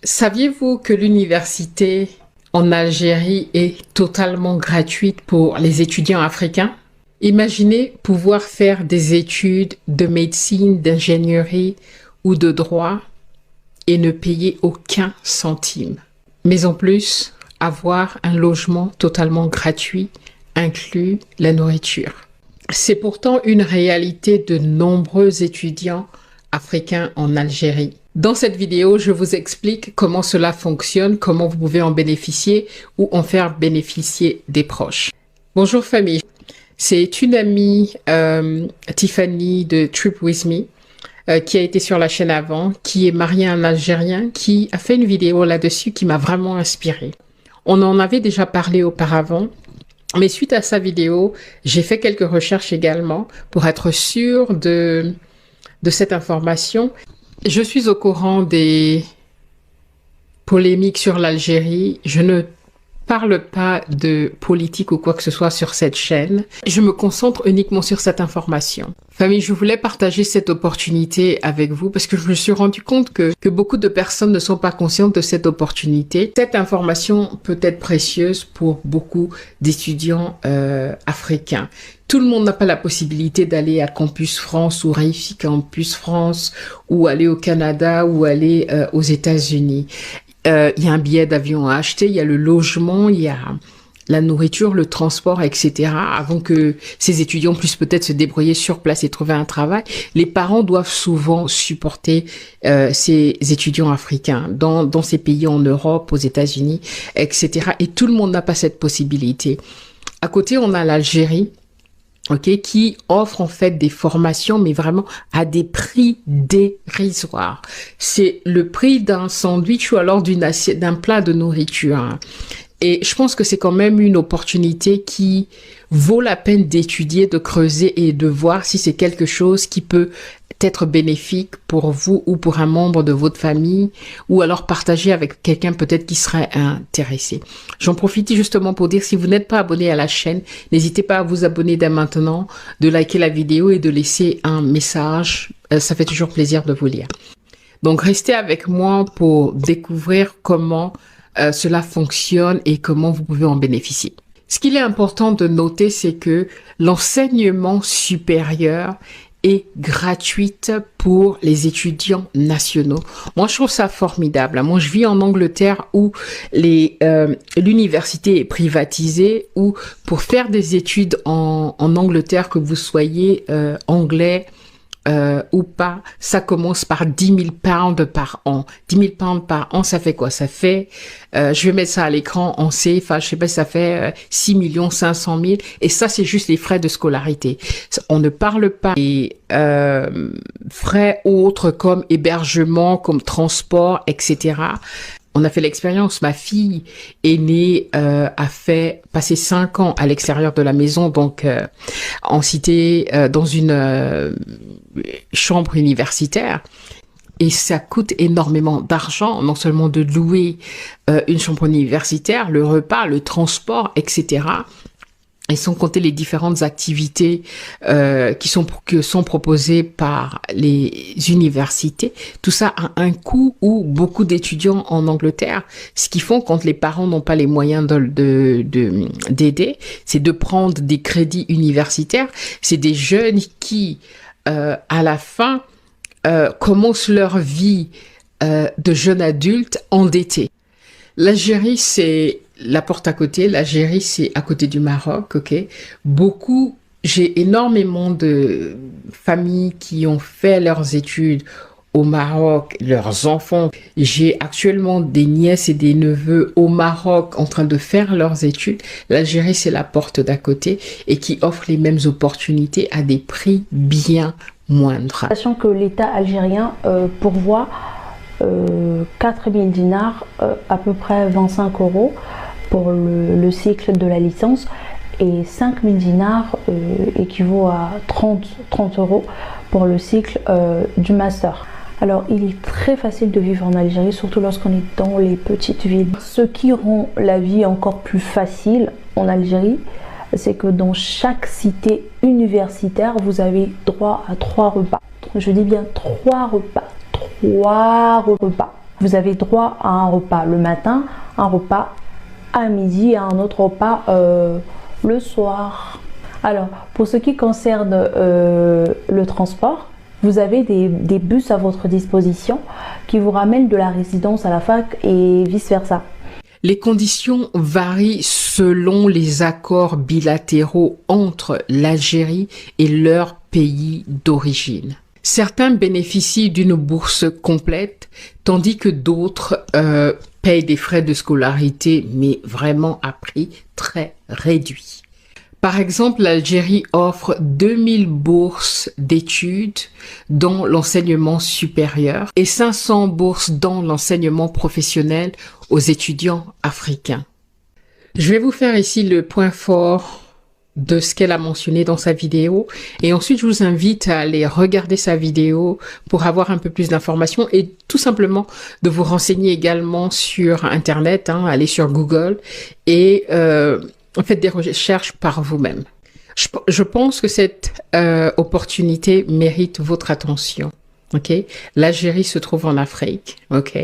Saviez-vous que l'université en Algérie est totalement gratuite pour les étudiants africains? Imaginez pouvoir faire des études de médecine, d'ingénierie ou de droit et ne payer aucun centime. Mais en plus, avoir un logement totalement gratuit inclut la nourriture. C'est pourtant une réalité de nombreux étudiants africains en Algérie. Dans cette vidéo, je vous explique comment cela fonctionne, comment vous pouvez en bénéficier ou en faire bénéficier des proches. Bonjour famille, c'est une amie, Tiffany de Trip With Me, qui a été sur la chaîne avant, qui est mariée à un Algérien, qui a fait une vidéo là-dessus qui m'a vraiment inspirée. On en avait déjà parlé auparavant, mais suite à sa vidéo, j'ai fait quelques recherches également pour être sûre de cette information. Je suis au courant des polémiques sur l'Algérie. Je ne parle pas de politique ou quoi que ce soit sur cette chaîne. Je me concentre uniquement sur cette information. Famille, je voulais partager cette opportunité avec vous parce que je me suis rendu compte que beaucoup de personnes ne sont pas conscientes de cette opportunité. Cette information peut être précieuse pour beaucoup d'étudiants africains. Tout le monde n'a pas la possibilité d'aller à Campus France ou Réfi Campus France ou aller au Canada ou aller aux États-Unis. Il y a un billet d'avion à acheter, il y a le logement, il y a la nourriture, le transport, etc. Avant que ces étudiants puissent peut-être se débrouiller sur place et trouver un travail, les parents doivent souvent supporter ces étudiants africains dans ces pays en Europe, aux États-Unis, etc. Et tout le monde n'a pas cette possibilité. À côté, on a l'Algérie. Qui offre en fait des formations, mais vraiment à des prix dérisoires. C'est le prix d'un sandwich ou alors d'une assiette, d'un plat de nourriture. Et je pense que c'est quand même une opportunité qui vaut la peine d'étudier, de creuser et de voir si c'est quelque chose qui peut être bénéfique pour vous ou pour un membre de votre famille, ou alors partager avec quelqu'un peut-être qui serait intéressé. J'en profite justement pour dire, si vous n'êtes pas abonné à la chaîne, n'hésitez pas à vous abonner dès maintenant, de liker la vidéo et de laisser un message. Ça fait toujours plaisir de vous lire. Donc restez avec moi pour découvrir comment cela fonctionne et comment vous pouvez en bénéficier. Ce qu'il est important de noter, c'est que l'enseignement supérieur est gratuite pour les étudiants nationaux. Moi, je trouve ça formidable. Moi, je vis en Angleterre où l'université est privatisée, où pour faire des études en Angleterre, que vous soyez anglais ou pas, ça commence par 10 000 pounds par an. 10 000 pounds par an, ça fait quoi? Ça fait, je vais mettre ça à l'écran en CFA, je sais pas, ça fait 6 500 000. Et ça, c'est juste les frais de scolarité. On ne parle pas des frais autres comme hébergement, comme transport, etc. On a fait l'expérience. Ma fille aînée a passé 5 ans à l'extérieur de la maison, donc en cité, dans une chambre universitaire. Et ça coûte énormément d'argent, non seulement de louer une chambre universitaire, le repas, le transport, etc. Et sans compter les différentes activités qui sont proposées par les universités. Tout ça a un coût où beaucoup d'étudiants en Angleterre, ce qu'ils font quand les parents n'ont pas les moyens d'aider, c'est de prendre des crédits universitaires. C'est des jeunes qui, à la fin, commencent leur vie de jeunes adultes endettés. L'Algérie, c'est la porte à côté. L'Algérie, c'est à côté du Maroc, J'ai énormément de familles qui ont fait leurs études au Maroc, leurs enfants. J'ai actuellement des nièces et des neveux au Maroc en train de faire leurs études. L'Algérie, c'est la porte d'à côté et qui offre les mêmes opportunités à des prix bien moindres. Sachant que l'État algérien pourvoit 4 000 dinars, à peu près 25 € pour le cycle de la licence, et 5 000 dinars équivaut à 30 € pour le cycle du master. Alors il est très facile de vivre en Algérie, surtout lorsqu'on est dans les petites villes. Ce qui rend la vie encore plus facile en Algérie, c'est que dans chaque cité universitaire, vous avez droit à 3 repas. Je dis bien 3 repas. 3 repas. vous avez droit à un repas le matin, un repas à midi et un autre repas le soir. Alors, pour ce qui concerne le transport, vous avez des bus à votre disposition qui vous ramènent de la résidence à la fac et vice-versa. Les conditions varient selon les accords bilatéraux entre l'Algérie et leur pays d'origine. Certains bénéficient d'une bourse complète, tandis que d'autres payent des frais de scolarité, mais vraiment à prix très réduit. Par exemple, l'Algérie offre 2000 bourses d'études dans l'enseignement supérieur et 500 bourses dans l'enseignement professionnel aux étudiants africains. Je vais vous faire ici le point fort de ce qu'elle a mentionné dans sa vidéo et ensuite je vous invite à aller regarder sa vidéo pour avoir un peu plus d'informations et tout simplement de vous renseigner également sur Internet, aller sur Google et faites des recherches par vous-même. Je pense que cette opportunité mérite votre attention. Ok, l'Algérie se trouve en Afrique, ok,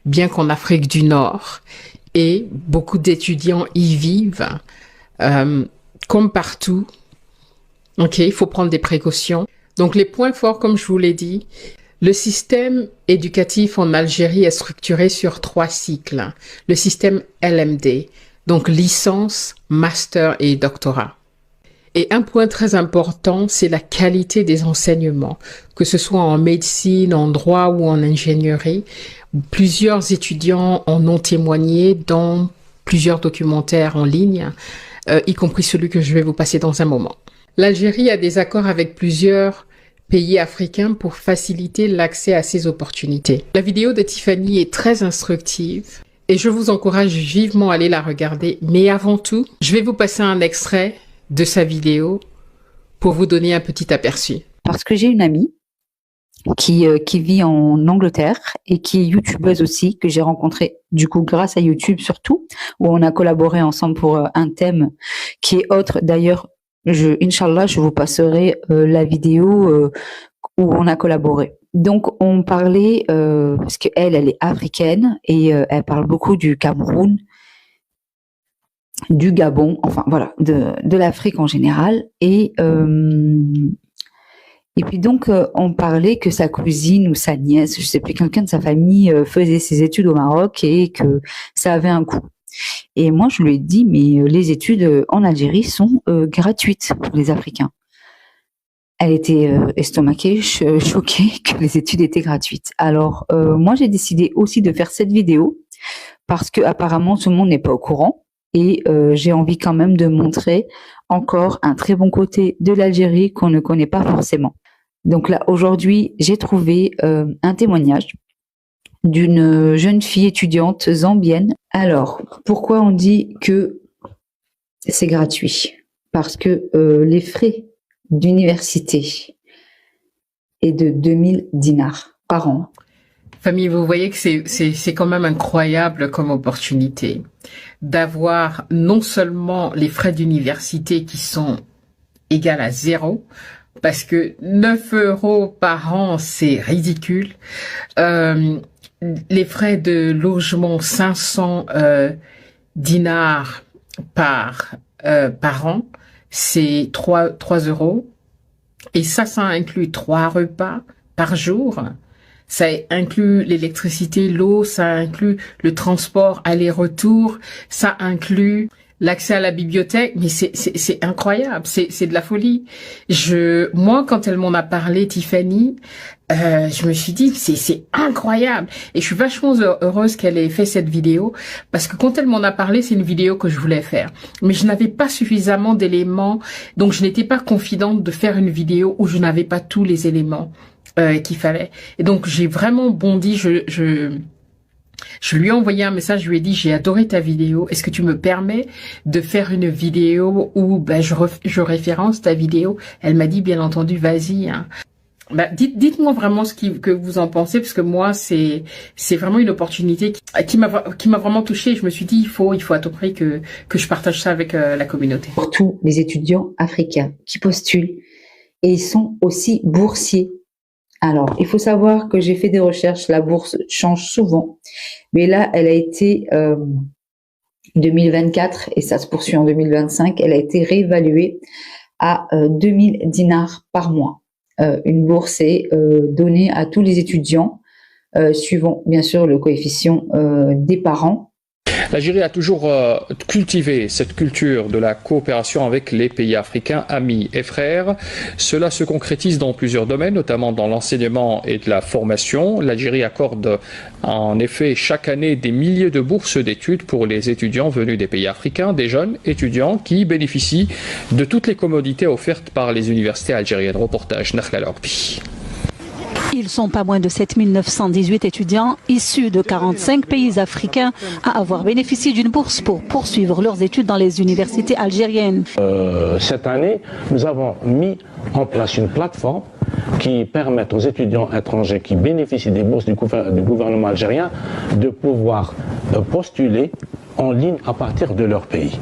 bien qu'en Afrique du Nord, et beaucoup d'étudiants y vivent. Comme partout, ok, il faut prendre des précautions. Donc les points forts, comme je vous l'ai dit, le système éducatif en Algérie est structuré sur 3 cycles. Le système LMD, donc licence, master et doctorat. Et un point très important, c'est la qualité des enseignements, que ce soit en médecine, en droit ou en ingénierie. Plusieurs étudiants en ont témoigné dans plusieurs documentaires en ligne, y compris celui que je vais vous passer dans un moment. L'Algérie a des accords avec plusieurs pays africains pour faciliter l'accès à ces opportunités. La vidéo de Tiffany est très instructive et je vous encourage vivement à aller la regarder. Mais avant tout, je vais vous passer un extrait de sa vidéo pour vous donner un petit aperçu. Parce que j'ai une amie qui vit en Angleterre et qui est youtubeuse aussi, que j'ai rencontrée du coup grâce à YouTube surtout, où on a collaboré ensemble pour un thème qui est autre. D'ailleurs, Inch'Allah, je vous passerai la vidéo où on a collaboré. Donc, on parlait, parce qu'elle est africaine et elle parle beaucoup du Cameroun, du Gabon, enfin voilà, de l'Afrique en général. Et puis donc, on parlait que sa cousine ou sa nièce, je sais plus, quelqu'un de sa famille faisait ses études au Maroc et que ça avait un coût. Et moi, je lui ai dit, mais les études en Algérie sont gratuites pour les Africains. Elle était estomaquée, choquée que les études étaient gratuites. Alors, moi, j'ai décidé aussi de faire cette vidéo parce que apparemment tout le monde n'est pas au courant et j'ai envie quand même de montrer encore un très bon côté de l'Algérie qu'on ne connaît pas forcément. Donc là, aujourd'hui, j'ai trouvé un témoignage d'une jeune fille étudiante zambienne. Alors, pourquoi on dit que c'est gratuit? Parce que les frais d'université est de 2000 dinars par an. Famille, vous voyez que c'est quand même incroyable comme opportunité d'avoir non seulement les frais d'université qui sont égaux à 0, parce que 9 € par an, c'est ridicule. Les frais de logement, 500 dinars par an, c'est 3 €. Et ça inclut 3 repas par jour. Ça inclut l'électricité, l'eau, ça inclut le transport aller-retour, ça inclut l'accès à la bibliothèque, mais c'est incroyable, c'est de la folie. Moi, quand elle m'en a parlé, Tiffany, je me suis dit, c'est incroyable. Et je suis vachement heureuse qu'elle ait fait cette vidéo, parce que quand elle m'en a parlé, c'est une vidéo que je voulais faire. Mais je n'avais pas suffisamment d'éléments, donc je n'étais pas confidente de faire une vidéo où je n'avais pas tous les éléments qu'il fallait. Et donc, j'ai vraiment bondi, je lui ai envoyé un message, je lui ai dit, j'ai adoré ta vidéo. Est-ce que tu me permets de faire une vidéo où je référence ta vidéo? Elle m'a dit, bien entendu, vas-y. Dites-moi vraiment que vous en pensez, parce que moi, c'est vraiment une opportunité qui m'a vraiment touchée. Je me suis dit, il faut à tout prix que je partage ça avec la communauté. Pour tous les étudiants africains qui postulent, et ils sont aussi boursiers Alors, il faut savoir que j'ai fait des recherches, la bourse change souvent, mais là, elle a été 2024 et ça se poursuit en 2025, elle a été réévaluée à 2000 dinars par mois. Une bourse est donnée à tous les étudiants, suivant bien sûr le coefficient des parents. L'Algérie a toujours cultivé cette culture de la coopération avec les pays africains, amis et frères. Cela se concrétise dans plusieurs domaines, notamment dans l'enseignement et de la formation. L'Algérie accorde en effet chaque année des milliers de bourses d'études pour les étudiants venus des pays africains, des jeunes étudiants qui bénéficient de toutes les commodités offertes par les universités algériennes. Reportage Nakhla Lorbi. Ils sont pas moins de 7918 étudiants issus de 45 pays africains à avoir bénéficié d'une bourse pour poursuivre leurs études dans les universités algériennes. Cette année, nous avons mis en place une plateforme qui permet aux étudiants étrangers qui bénéficient des bourses du gouvernement algérien de pouvoir postuler en ligne à partir de leur pays.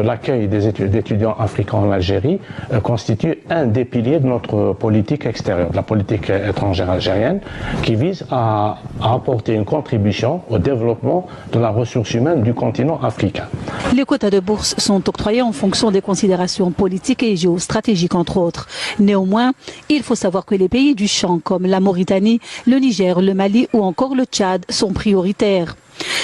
L'accueil d'étudiants africains en Algérie constitue un des piliers de notre politique extérieure, de la politique étrangère algérienne, qui vise à apporter une contribution au développement de la ressource humaine du continent africain. Les quotas de bourse sont octroyés en fonction des considérations politiques et géostratégiques, entre autres. Néanmoins, il faut savoir que les pays du champ, comme la Mauritanie, le Niger, le Mali ou encore le Tchad, sont prioritaires.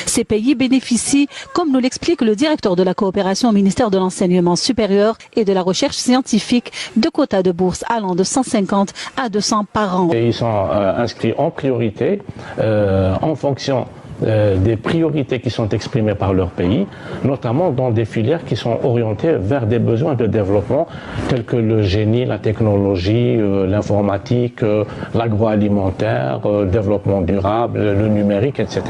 Ces pays bénéficient, comme nous l'explique le directeur de la coopération au ministère de l'Enseignement supérieur et de la recherche scientifique, de quotas de bourse allant de 150 à 200 par an. Et ils sont inscrits en priorité en fonction des priorités qui sont exprimées par leur pays, notamment dans des filières qui sont orientées vers des besoins de développement tels que le génie, la technologie, l'informatique, l'agroalimentaire, le développement durable, le numérique, etc.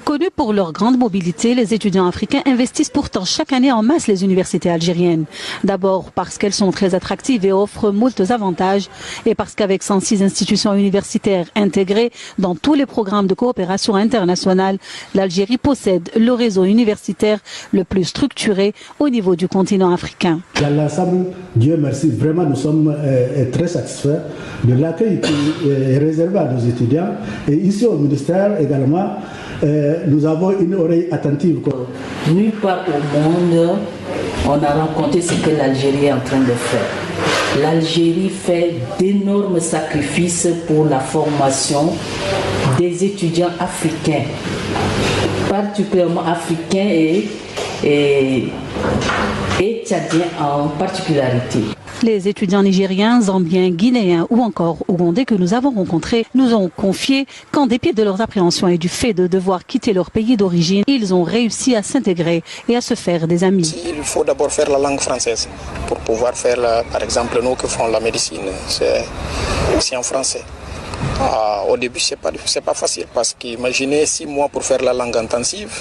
Connus pour leur grande mobilité, les étudiants africains investissent pourtant chaque année en masse les universités algériennes. D'abord parce qu'elles sont très attractives et offrent moult avantages, et parce qu'avec 106 institutions universitaires intégrées dans tous les programmes de coopération internationale, l'Algérie possède le réseau universitaire le plus structuré au niveau du continent africain. Dans l'ensemble, Dieu merci, vraiment nous sommes très satisfaits de l'accueil qui est réservé à nos étudiants. Et ici au ministère également, nous avons une oreille attentive. Nulle part au monde, on a rencontré ce que l'Algérie est en train de faire. L'Algérie fait d'énormes sacrifices pour la formation des étudiants africains, particulièrement africains et tchadiens en particularité. Les étudiants nigériens, zambiens, guinéens ou encore ougandais que nous avons rencontrés nous ont confié qu'en dépit de leurs appréhensions et du fait de devoir quitter leur pays d'origine, ils ont réussi à s'intégrer et à se faire des amis. Il faut d'abord faire la langue française pour pouvoir faire, par exemple, nous qui faisons la médecine, c'est en français. Au début, c'est pas facile parce qu'imaginez 6 mois pour faire la langue intensive.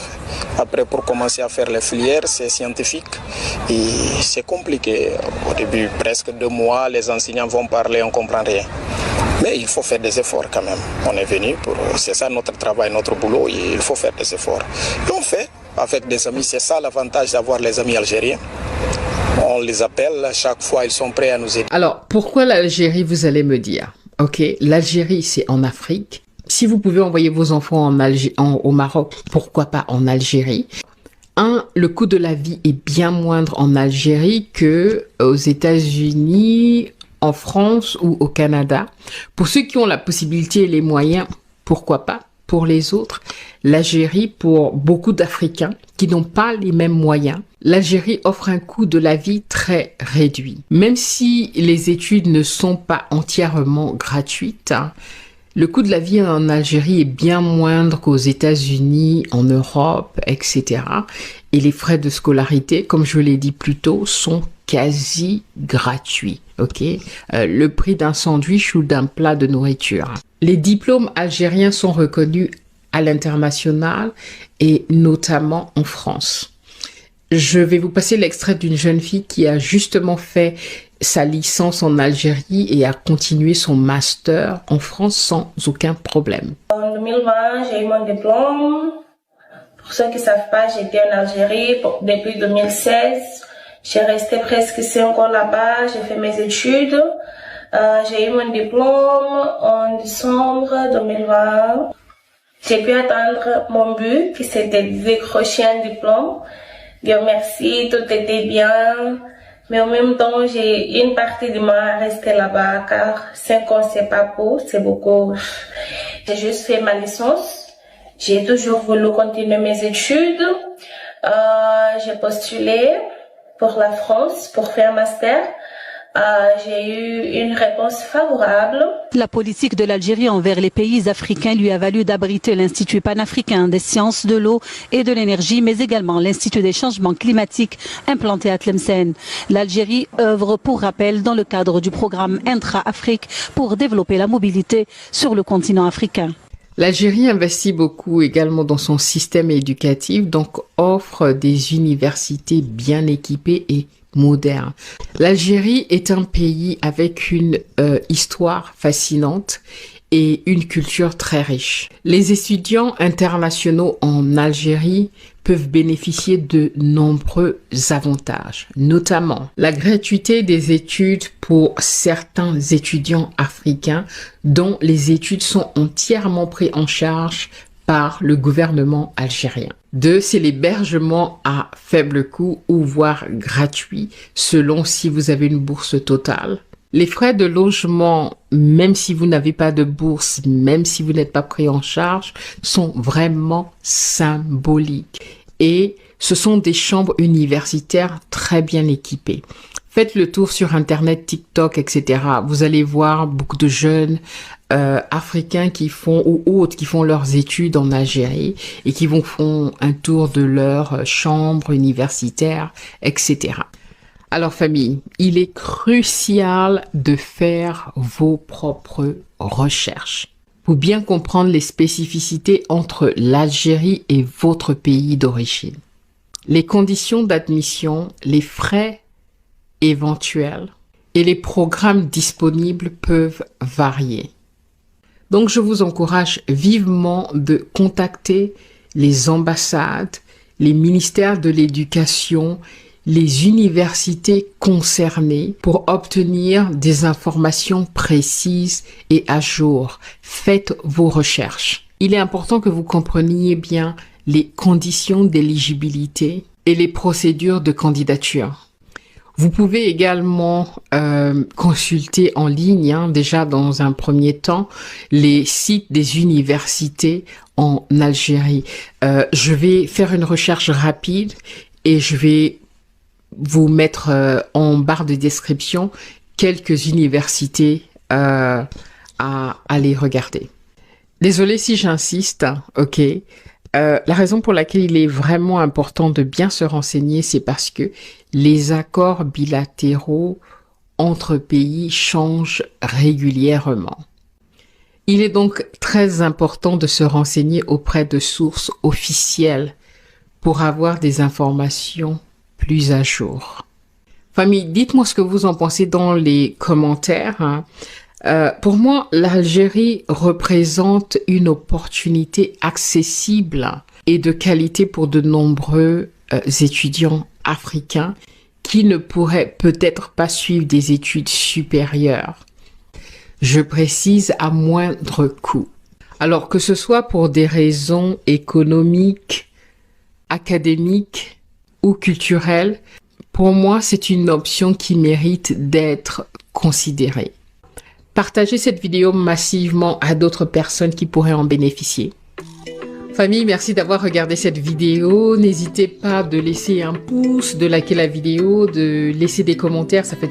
Après, pour commencer à faire les filières, c'est scientifique et c'est compliqué. Au début, presque 2 mois, les enseignants vont parler, on ne comprend rien. Mais il faut faire des efforts quand même. On est venu c'est ça notre travail, notre boulot, et il faut faire des efforts. Et on fait avec des amis, c'est ça l'avantage d'avoir les amis algériens. On les appelle, chaque fois ils sont prêts à nous aider. Alors, pourquoi l'Algérie, vous allez me dire? Ok, l'Algérie, c'est en Afrique. Si vous pouvez envoyer vos enfants au Maroc, pourquoi pas en Algérie? Le coût de la vie est bien moindre en Algérie que aux États-Unis, en France ou au Canada. Pour ceux qui ont la possibilité et les moyens, pourquoi pas? Pour les autres, l'Algérie, pour beaucoup d'Africains qui n'ont pas les mêmes moyens, l'Algérie offre un coût de la vie très réduit. Même si les études ne sont pas entièrement gratuites, le coût de la vie en Algérie est bien moindre qu'aux États-Unis, en Europe, etc. Et les frais de scolarité, comme je l'ai dit plus tôt, sont quasi gratuits. Ok, le prix d'un sandwich ou d'un plat de nourriture. Les diplômes algériens sont reconnus à l'international et notamment en France. Je vais vous passer l'extrait d'une jeune fille qui a justement fait sa licence en Algérie et a continué son master en France sans aucun problème. En 2020, j'ai eu mon diplôme. Pour ceux qui ne savent pas, j'étais en Algérie depuis 2016. J'ai resté presque 5 ans là-bas, j'ai fait mes études. J'ai eu mon diplôme en décembre 2020. J'ai pu atteindre mon but, qui c'était de décrocher un diplôme. Dieu merci, tout était bien. Mais en même temps, j'ai une partie de moi restée là-bas, car 5 ans, c'est pas peu, c'est beaucoup. J'ai juste fait ma licence. J'ai toujours voulu continuer mes études. J'ai postulé pour la France pour faire un master. J'ai eu une réponse favorable. La politique de l'Algérie envers les pays africains lui a valu d'abriter l'Institut panafricain des sciences de l'eau et de l'énergie, mais également l'Institut des changements climatiques implanté à Tlemcen. L'Algérie œuvre, pour rappel, dans le cadre du programme Intra-Afrique pour développer la mobilité sur le continent africain. L'Algérie investit beaucoup également dans son système éducatif, donc offre des universités bien équipées et modernes. L'Algérie est un pays avec une histoire fascinante et une culture très riche. Les étudiants internationaux en Algérie peuvent bénéficier de nombreux avantages, notamment la gratuité des études pour certains étudiants africains dont les études sont entièrement prises en charge par le gouvernement algérien. 2, c'est l'hébergement à faible coût ou voire gratuit selon si vous avez une bourse totale. Les frais de logement, même si vous n'avez pas de bourse, même si vous n'êtes pas pris en charge, sont vraiment symboliques. Et ce sont des chambres universitaires très bien équipées. Faites le tour sur Internet, TikTok, etc. Vous allez voir beaucoup de jeunes africains qui font, ou autres, qui font leurs études en Algérie et qui font un tour de leur chambre universitaire, etc. Alors famille, il est crucial de faire vos propres recherches pour bien comprendre les spécificités entre l'Algérie et votre pays d'origine. Les conditions d'admission, les frais éventuels et les programmes disponibles peuvent varier. Donc je vous encourage vivement de contacter les ambassades, les ministères de l'éducation, les universités concernées pour obtenir des informations précises et à jour. Faites vos recherches. Il est important que vous compreniez bien les conditions d'éligibilité et les procédures de candidature. Vous pouvez également consulter en ligne, déjà dans un premier temps, les sites des universités en Algérie. Je vais faire une recherche rapide et je vais vous mettre en barre de description quelques universités à aller regarder. Désolée si j'insiste, ok. La raison pour laquelle il est vraiment important de bien se renseigner, c'est parce que les accords bilatéraux entre pays changent régulièrement. Il est donc très important de se renseigner auprès de sources officielles pour avoir des informations plus à jour. Famille, dites-moi ce que vous en pensez dans les commentaires. Pour moi, l'Algérie représente une opportunité accessible et de qualité pour de nombreux étudiants africains qui ne pourraient peut-être pas suivre des études supérieures. Je précise à moindre coût. Alors que ce soit pour des raisons économiques, académiques ou culturelles, pour moi, c'est une option qui mérite d'être considérée. Partagez cette vidéo massivement à d'autres personnes qui pourraient en bénéficier. Famille, merci d'avoir regardé cette vidéo. N'hésitez pas de laisser un pouce, de liker la vidéo, de laisser des commentaires, ça fait